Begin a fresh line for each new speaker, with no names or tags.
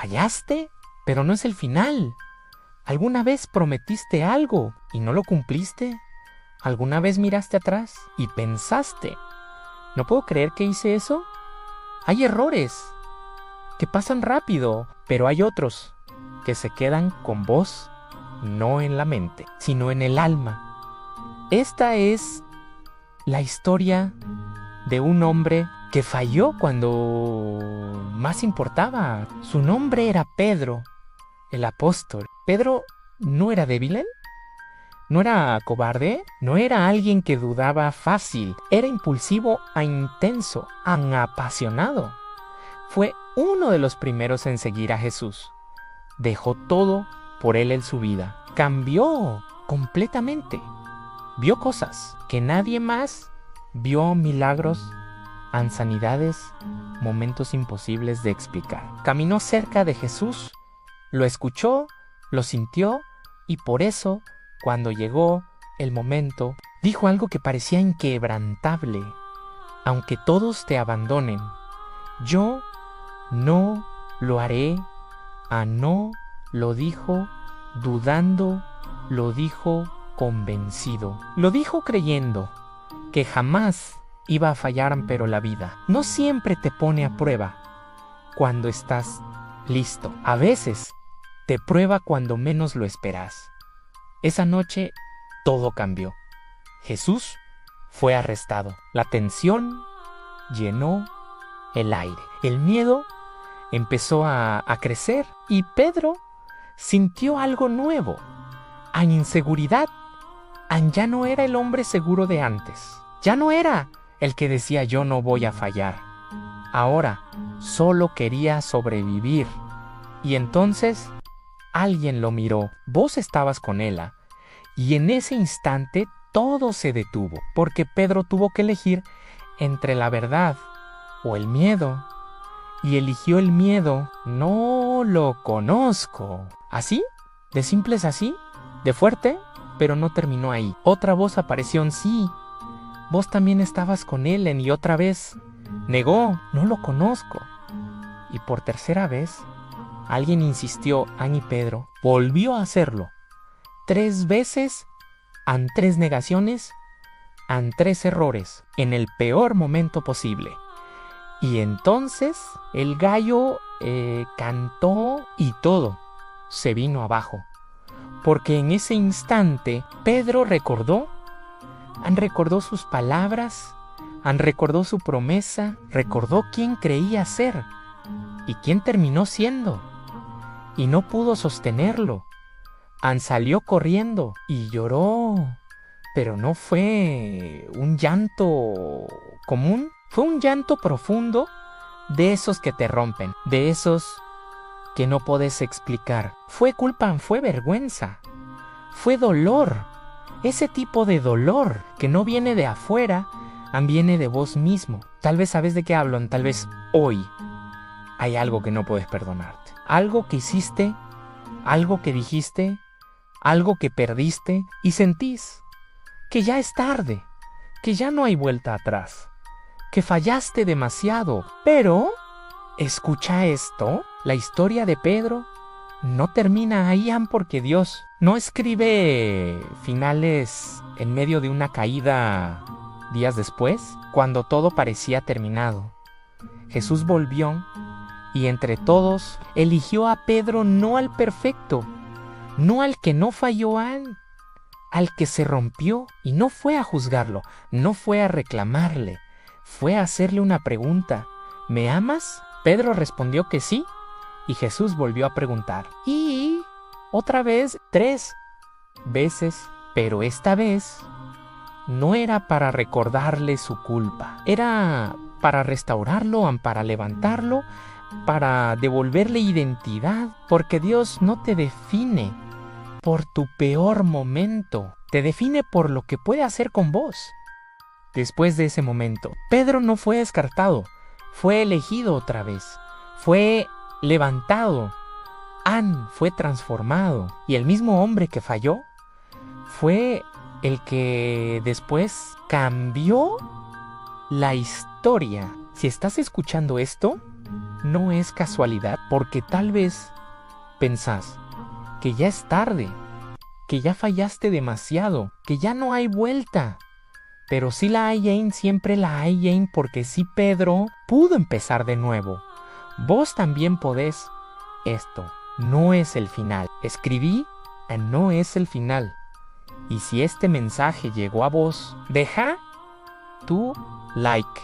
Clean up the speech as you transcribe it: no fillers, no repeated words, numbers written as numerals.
¿Fallaste? Pero no es el final. ¿Alguna vez prometiste algo y no lo cumpliste? ¿Alguna vez miraste atrás y pensaste, no puedo creer que hice eso? Hay errores que pasan rápido, pero hay otros que se quedan con vos, no en la mente, sino en el alma. Esta es la historia de un hombre que falló cuando más importaba. Su nombre era Pedro, el apóstol. Pedro no era débil, no era cobarde, no era alguien que dudaba fácil, era impulsivo e intenso, apasionado. Fue uno de los primeros en seguir a Jesús. Dejó todo por él en su vida. Cambió completamente. Vio cosas que nadie más vio, milagros, sanidades, momentos imposibles de explicar. Caminó cerca de Jesús, lo escuchó, lo sintió y por eso, cuando llegó el momento, dijo algo que parecía inquebrantable. Aunque todos te abandonen, yo no lo haré. No lo dijo dudando, lo dijo convencido. Lo dijo creyendo que jamás iba a fallar, pero la vida no siempre te pone a prueba cuando estás listo. A veces te prueba cuando menos lo esperas. Esa noche todo cambió. Jesús fue arrestado. La tensión llenó el aire. El miedo empezó a crecer y Pedro sintió algo nuevo. Inseguridad. Ya no era el hombre seguro de antes. Ya no era el que decía yo no voy a fallar. Ahora solo quería sobrevivir. Y entonces alguien lo miró. Vos estabas con él. Y en ese instante todo se detuvo. Porque Pedro tuvo que elegir entre la verdad o el miedo. Y eligió el miedo. No lo conozco. ¿Así? ¿De simple es así? ¿De fuerte? Pero no terminó ahí. Otra voz apareció en sí. Vos también estabas con él y otra vez negó. No lo conozco. Y por tercera vez, alguien insistió. Y Pedro volvió a hacerlo. 3 veces, en 3 negaciones, en 3 errores, en el peor momento posible. Y entonces el gallo cantó y todo se vino abajo. Porque en ese instante Pedro recordó sus palabras, recordó su promesa, recordó quién creía ser y quién terminó siendo. Y no pudo sostenerlo. Salió corriendo y lloró. Pero no fue un llanto común. Fue un llanto profundo de esos que te rompen, de esos que no puedes explicar. Fue culpa, fue vergüenza, fue dolor. Ese tipo de dolor que no viene de afuera, viene de vos mismo. Tal vez sabes de qué hablo, tal vez hoy hay algo que no puedes perdonarte. Algo que hiciste, algo que dijiste, algo que perdiste y sentís que ya es tarde, que ya no hay vuelta atrás, que fallaste demasiado. Pero, escucha esto, la historia de Pedro no termina ahí, porque Dios no escribe finales en medio de una caída días después, cuando todo parecía terminado. Jesús volvió y entre todos eligió a Pedro, no al perfecto, no al que no falló, al que se rompió, y no fue a juzgarlo, no fue a reclamarle, fue a hacerle una pregunta. ¿Me amas? Pedro respondió que sí, y Jesús volvió a preguntar. Y otra vez, 3 veces, pero esta vez no era para recordarle su culpa. Era para restaurarlo, para levantarlo, para devolverle identidad, porque Dios no te define por tu peor momento, te define por lo que puede hacer con vos. Después de ese momento, Pedro no fue descartado, fue elegido otra vez, fue levantado, fue transformado, y el mismo hombre que falló fue el que después cambió la historia. Si estás escuchando esto, no es casualidad, porque tal vez pensás que ya es tarde, que ya fallaste demasiado, que ya no hay vuelta. Pero sí la hay, Jane, siempre la hay, Jane, porque sí Pedro pudo empezar de nuevo. Vos también podés. Esto no es el final. Escribí a no es el final. Y si este mensaje llegó a vos, deja tu like.